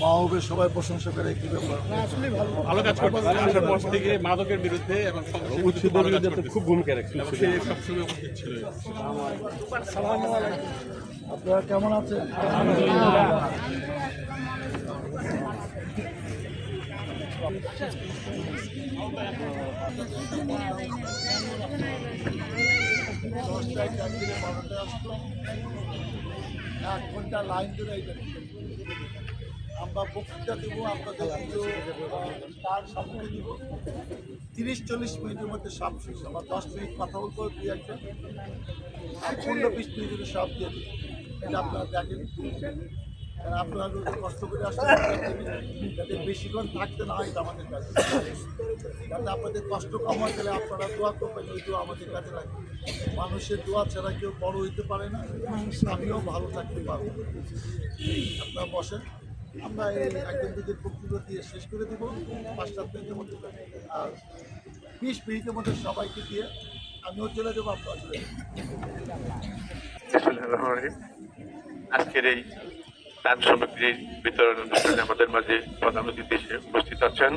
মাহবুবের সবাই প্রশংসা করে কি ব্যাপার? ভালো কাজ করতেছে আসার পর থেকে মাদকের বিরুদ্ধে এবং উচ্ছেদের বিরুদ্ধে খুব ভূমিকা রাখছে, সবসময় উপস্থিত ছিল। আপনারা কেমন আছেন? এক ঘন্টা লাইন ধরে আমরা বক্তৃতা দেবো, আপনাদের তার সম্মুখে দিব 30-40 মিনিটের মধ্যে সব শেষ। আমরা 10 মিনিট কথা বলবো, 2-1 আর 15-20 মিনিটের সব দিয়ে দিব। এটা আপনারা দেখেন, কারণ আপনারা যদি কষ্ট করে আসলে যাতে বেশিক্ষণ থাকতে না হয়, এটা আমাদের কাছে যাতে আপনাদের কষ্ট কম হয়, তাহলে আপনারা দোয়া করবেন, ওই দোয়া আমাদের কাছে লাগবে। মানুষের দোয়া ছাড়া কেউ বড় হইতে পারে না, আমিও ভালো থাকতে পারবো। আপনারা বসেন, আমরা এই একজন দুজন বক্তব্য দিয়ে শেষ করে দেবো 5-7 মিনিটের মধ্যে, আর 20 মিনিটের মধ্যে সবাইকে দিয়ে আমিও চলে যাবো, আপনারা চলে যাবেন। আজকের এই দান সামগ্রীর বিতরণ অনুষ্ঠানে আমাদের মাঝে প্রধান অতিথি হিসেবে উপস্থিত আছেন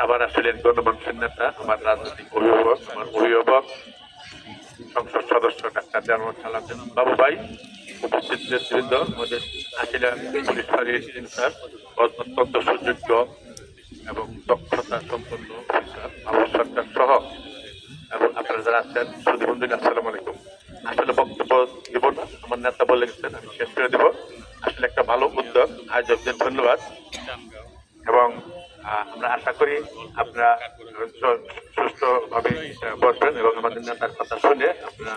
আবার আসলেন গণমানুষের নেতা, আমার রাজনৈতিক অভিভাবক, আমার অভিভাবক, সংসদ সদস্য ডাক্তার জামাল সালাউদ্দিন বাবু ভাই, উপস্থিত নেতৃবৃন্দ, আমাদের আসিলা পুলিশ ফাঁড়ির ইনচার্জ, অত্যন্ত সুযোগ্য এবং দক্ষতা সম্পন্ন অফিসার আবু সরকার সহ এবং আপনারা যারা আছেন সুধীবন্ধুরা, আসসালামু আলাইকুম। আসলে বক্তব্য দিব না, আমার নেতা বলে গেছেন, আমি শেষ করে দেব। আসলে একটা ভালো উদ্যোগ, আয়োজকদের ধন্যবাদ এবং আমরা আশা করি আপনারা সুস্থভাবে বসবেন এবং আমাদের নেতার কথা শুনে আপনারা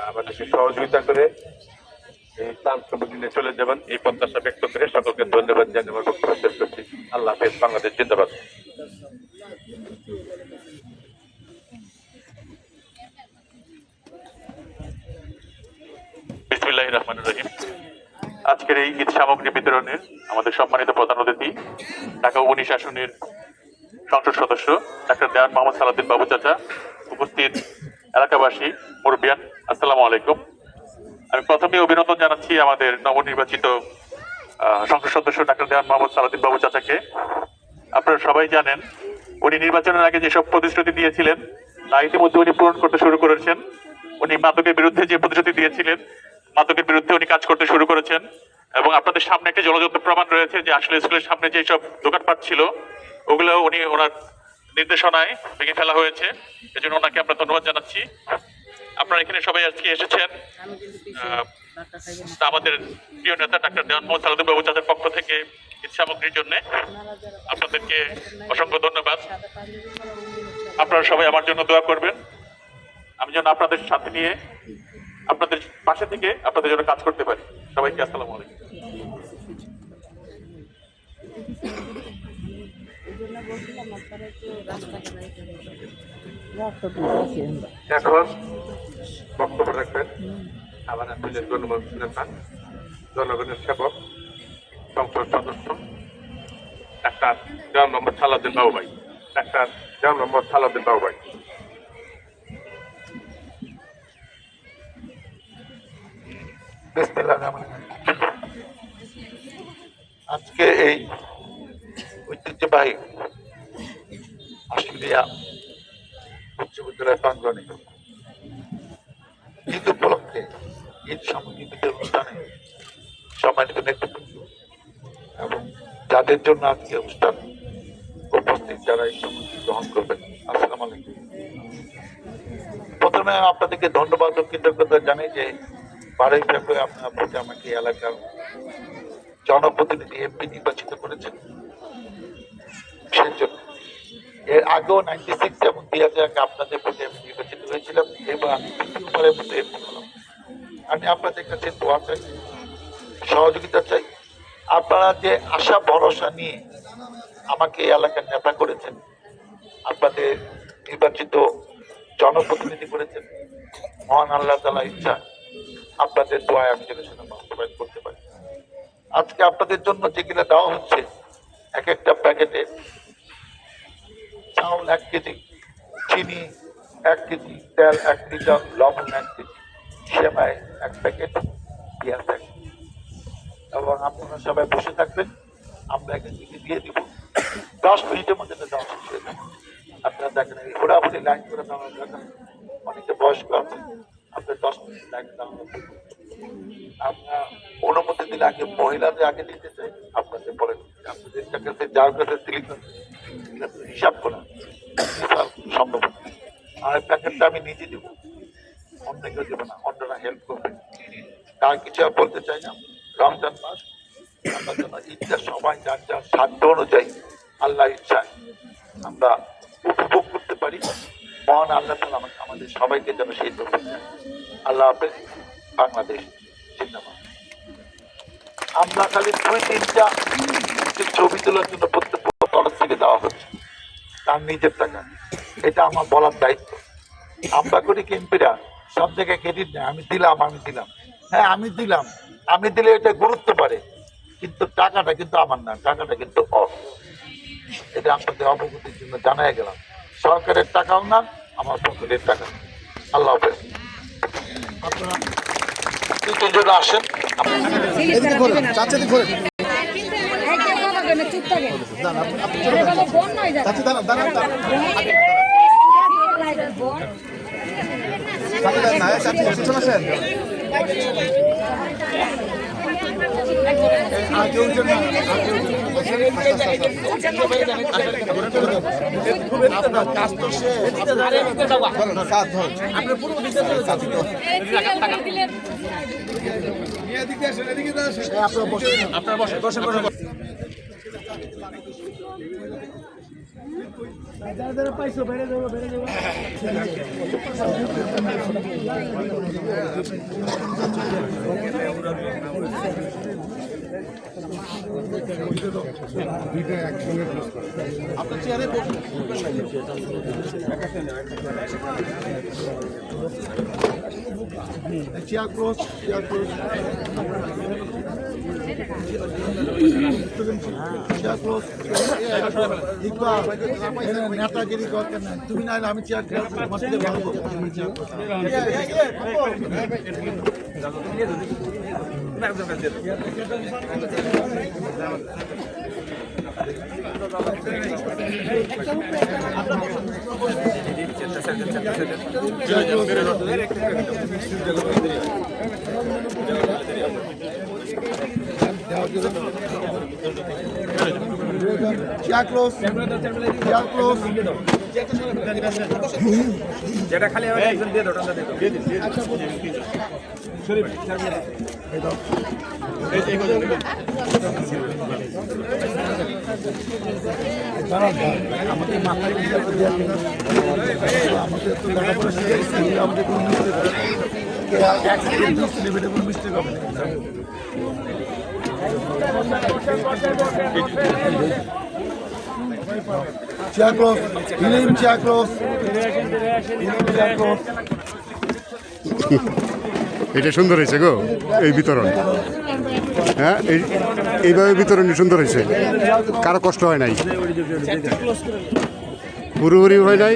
আমাদেরকে সহযোগিতা করে এই ত্রাণ সামগ্রী নিয়ে চলে যাবেন, এই প্রত্যাশা ব্যক্ত করে সকলকে ধন্যবাদ জানিয়ে আমার বক্তব্য শেষ করছি। আল্লাহ হাফেজ, বাংলাদেশ জিন্দাবাদ। বিসমিল্লাহির রহমানির রহিম। আজকের এই ঈদ সামগ্রী বিতরণের আমাদের সম্মানিত প্রধান অতিথি ঢাকা 19 আসনের সংসদ সদস্য ডাক্তার দেওয়ান মোহাম্মদ সালাউদ্দিন বাবু চাচা, উপস্থিত এলাকাবাসী, মুরব্বিয়ান, আসসালামু আলাইকুম। আমি প্রথমে অভিনন্দন জানাচ্ছি আমাদের নবনির্বাচিত সংসদ সদস্য ডাক্তার দেওয়ান মোহাম্মদ সালাউদ্দিন বাবু চাচাকে। আপনারা সবাই জানেন উনি নির্বাচনের আগে যেসব প্রতিশ্রুতি দিয়েছিলেন তা ইতিমধ্যে উনি পূরণ করতে শুরু করেছেন। উনি মাদকের বিরুদ্ধে যে প্রতিশ্রুতি দিয়েছিলেন, মাদকের বিরুদ্ধে উনি কাজ করতে শুরু করেছেন এবং আপনাদের সামনে একটা জলযন্ত্র প্রমাণ রয়েছে যে আসলে স্কুলের সামনে যেসব দোকানপাট ছিল ওগুলো উনি ওনার নির্দেশনায় ভেঙে ফেলা হয়েছে। এজন্য ওনাকে আমরা ধন্যবাদ জানাচ্ছি। আপনারা এখানে সবাই আজকে এসেছেন আমাদের প্রিয় নেতা ডাক্তার দেওয়ান মোহাম্মদ সালাউদ্দিন বাবু চাচার পক্ষ থেকে ঈদ সামগ্রীর জন্য আপনাদেরকে অসংখ্য ধন্যবাদ। আপনারা সবাই আমার জন্য দোয়া করবেন, আমি যেন আপনাদের সাথে নিয়ে আপনাদের পাশে থেকে আপনাদের জন্য কাজ করতে পারি। সবাইকে আসসালামু আলাইকুম। এখন বক্তব্য রাখবেন আমার আসলের গণমানুষের নেতা, জনগণের সেবক, সংসদ সদস্য ডাক্তার দেওয়ান মোহাম্মদ সালাউদ্দিন বাবু ভাই। ডাক্তার দেওয়ান মোহাম্মদ সালাউদ্দিন বাবু ভাই। আজকে এই ঐতিহ্যবাহী অস্ট্রেলিয়া উচ্চ বিদ্যালয় প্রাঙ্গণে ঈদ উপলক্ষে ঈদ সামগ্রী বিতরণ অনুষ্ঠানে সম্মানিত নেতৃবৃন্দ এবং যাদের জন্য আজকে অনুষ্ঠান উপস্থিত, যারা এই সামগ্রী গ্রহণ করবেন, আসসালামু আলাইকুম। প্রথমে আপনাদেরকে ধন্যবাদ ও কৃতজ্ঞতা জানাই যে 12 ফেব্রুয়ারি আপনার ভোটে আমাকে এলাকার জনপ্রতিনিধি এমপি নির্বাচিত করেছেন। সেজন্য এর আগেও 96 এবং 2000 আপনাদের ভোটে আমি নির্বাচিত হয়েছিলাম, এবার আমি দ্বিতীয়বারের মতো এমপি হলাম। আমি আপনাদের কাছে দোয়া চাই, সহযোগিতা চাই। আপনারা যে আশা ভরসা নিয়ে আমাকে এই এলাকার নেতা করেছেন, আপনাদের নির্বাচিত জনপ্রতিনিধি করেছেন, মহান আল্লাহ তাআলা ইচ্ছা আপনাদের দোয়ায় আমি যেন সেটা বাস্তবায়ন করতে পারি। আজকে আপনাদের জন্য যেগুলো দেওয়া হচ্ছে, এক একটা প্যাকেটে চাউল 1 কেজি, চিনি 1 কেজি, তেল 1 লিটার, লবণ 1 কেজি, প্যাকেট পেঁয়াজ থাকে এবং আপনারা সবাই বসে থাকবেন, আমরা এখান থেকে দিয়ে দিব 10 মিনিটের মধ্যে এটা দেওয়া শেষ হয়ে যাবে। আপনারা দেখেন এই ঘোরাঘুরি লাইন করে দেওয়া দরকার, অনেকে বয়স্ক আছে, আপনার 10 মিনিট লাইন দেওয়া আমরা অনুমতি দিলে আগে মহিলাদের আগে দিতে চাই, আপনাদের বলেন আপনাদের কাছে যার কাছে সিলিন্ডার হিসাব করা সম্ভব না। আর প্যাকেটটা আমি নিজে দেবো, অন্য কেউ দেবো না, অন্যরা হেল্প করবে। তার কিছু আর বলতে চাই না। রমজান মাস আমরা যেন ঈদটা সবাই যার যার সাধ্য অনুযায়ী আল্লাহ ইচ্ছায় আমরা উপভোগ করতে পারি। মহান আল্লাহ তাআলা আমাদের সবাইকে যেন সেই তৌফিক দেন। আল্লাহ হাফেজ। বাংলাদেশ জিন্দাবাদ। আমরা খালি 2-3টা ছবি তোলার জন্য প্রত্যেক তরফ থেকে দেওয়া হচ্ছে, তার নিজের টাকা। এটা আমার বলার দায়িত্ব। আমরা করি কেম্পিরা সব জায়গায় ক্রেডিট নেয়, আমি দিলাম। হ্যাঁ আমি দিলে এটা গুরুত্ব পারে, কিন্তু টাকাটা কিন্তু আমার না, টাকাটা কিন্তু এটা আপনাদের অবগতির জন্য জানাই গেলাম। সরকারের টাকাও না, আমার পকেটের টাকা। আল্লাহ হাফেজ। আপনারা জন্য আসেন। আপনার বসেন। আপনার চেয়ারে বসুন। Chair close. নেতাগিরি দরকার নাই, তুমি না আমি চেয়ার যেটা খালি হবে একজন দিয়ে দাও, টাকা দিয়ে দাও। আমাদের মাথায় আমাদের তো লেখাপড়া শিখেছি, আমাদের কোনো মিস্টেক হবে কোনো মিস্টেক হবে না। Chair close, chair close. এটা সুন্দর হয়েছে গো, এই বিতরণ। হ্যাঁ, এইভাবে বিতরণ সুন্দর হয়েছে, কারো কষ্ট হয় নাই, পুরোপুরি হয় নাই।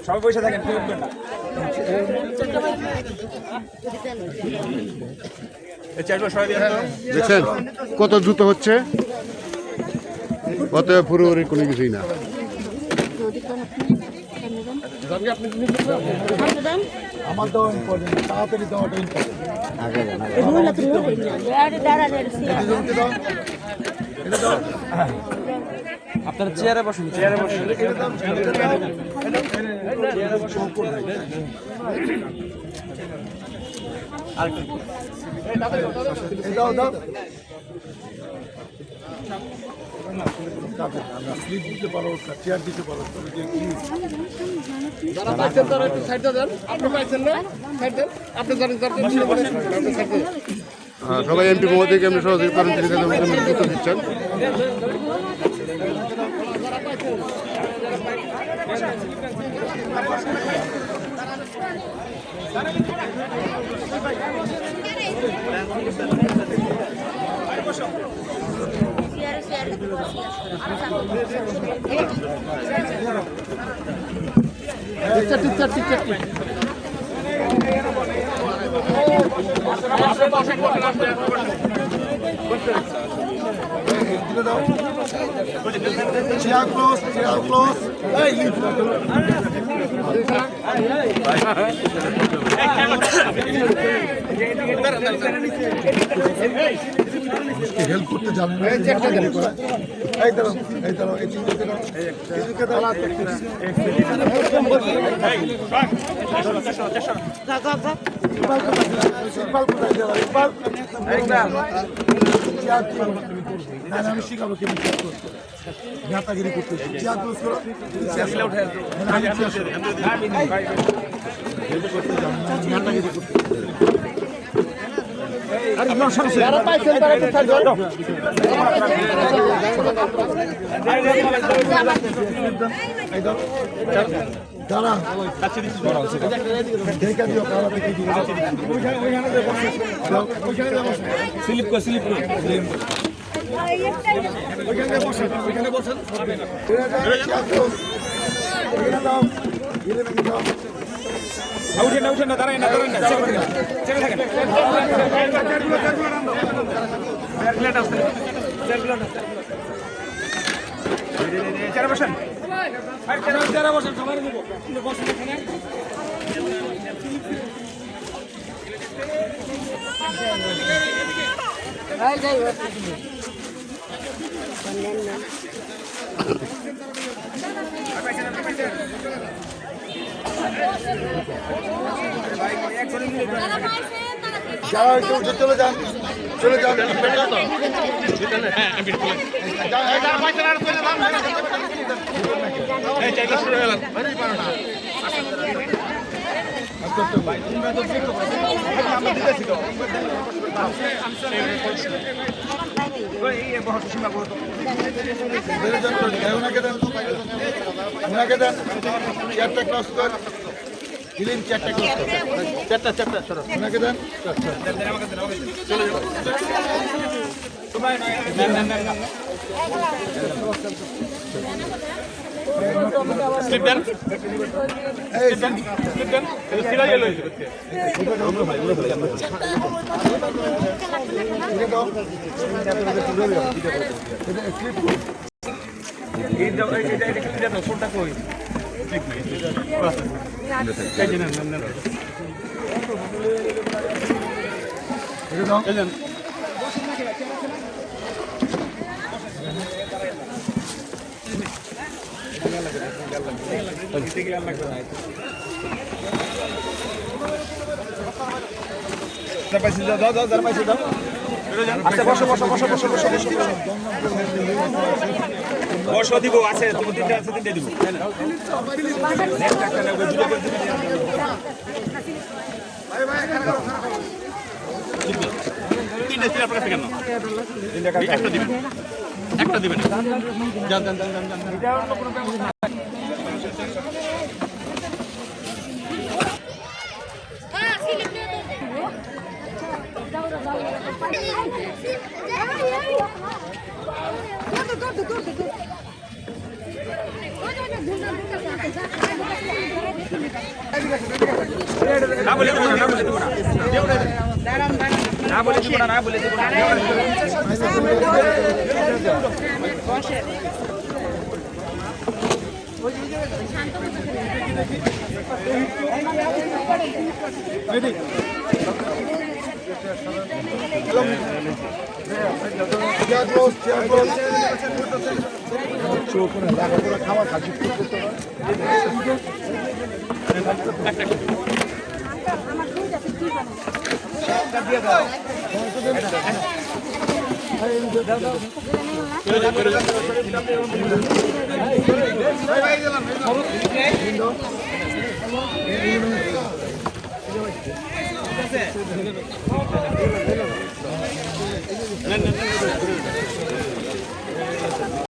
সবাই পয়সা থাকেন, দেখছেন কত দ্রুত হচ্ছে, অতএব পুরোপুরি কোনো কিছুই না। আমার দেওয়া ইম্পর্টেন্ট, তাড়াতাড়ি দেওয়াটা ইম্পর্টেন্ট। আপনার চেয়ারে বসুন, চেয়ারে বসুন। স্লিপ দিতে পারো, চেয়ার দিতে পারো। যারা পাইছেন তারা একটু সাইড দেন। আপনি পাইছেন না, সাইড দেন। আপনি জানেন সবাই এমপি মহোদয়কে এমনি সহযোগিতা করেন, তিনি তাদের জুতো দিচ্ছেন। Chair close, chair close. Help করতে জানেন না, এই দাঁড়াও, এই দাঁড়াও, এই তিনজনকে দাও, তিনজনকে দাও। ইকবাল কোথায় গেল? Iqbal, chair close. না, না, আমি শিখাবো কেমন চেয়ার ক্লোজ করে। নেতাগিরি করতেছি, চেয়ার ক্লোজ করো। চেয়ার উঠে নেতাগিরি করতে দাঁড়া ঢেকা দিও, কারা থেকে স্লিপ কর, স্লিপ কর। উঠে না, দাঁড়ায় না, দাঁড়ায় না, ছেড়ে থাকেন। চেয়ারে বসেন, চেয়ারে বসেন, সবাই দেবো বসেন এখানে। যারা হয়তো চলে যান, চলে যান। ওনাকে দেন চারটা ক্লাস কর, দিলেন চারটা ক্লাস কর, চারটা ওনাকে দেন। স্লিপ দেন, স্লিপ দেন, সিরা গেল। বসো দিব আছে, তুমি তিনটা আছে, তিনটে দিব। তিনটে ছিল আপনার কাছে কেন? একটা দিবেন, একটা দিবেন। যান যান যান যান যান। না বলে দিব না, না বলে দিব না, না বলে দিব না, না বলে দিব না। খাওয়া খাচ্ছি নেন, নেন, নেন, নেন, নেন।